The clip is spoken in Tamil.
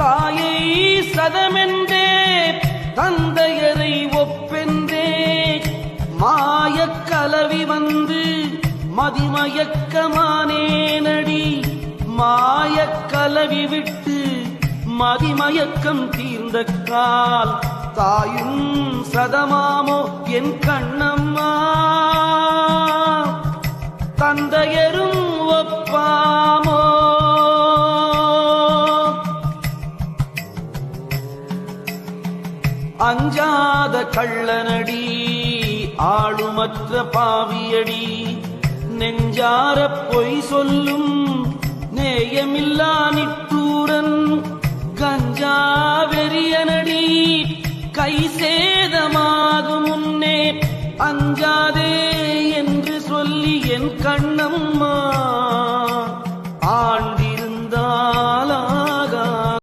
தாயை சதமென்றே தந்தையரை ஒப்பென்றே மாயக் கலவி வந்து மதிமயக்கமானேனடி மாயக் கலவி விட்டு மதிமயக்கம் தீர்ந்த கால் தாயும் சதமாமோ என் கண்ணம்மா தந்தையரும் ஒப்பாமோ அஞ்சாத கள்ளனடி ஆளுமற்ற பாவியடி நெஞ்சார பொய் சொல்லும் நேயமில்லா நிட்டூரன் கஞ்சா வெறியனடி கை சேதமாகும் முன்னே அஞ்சாத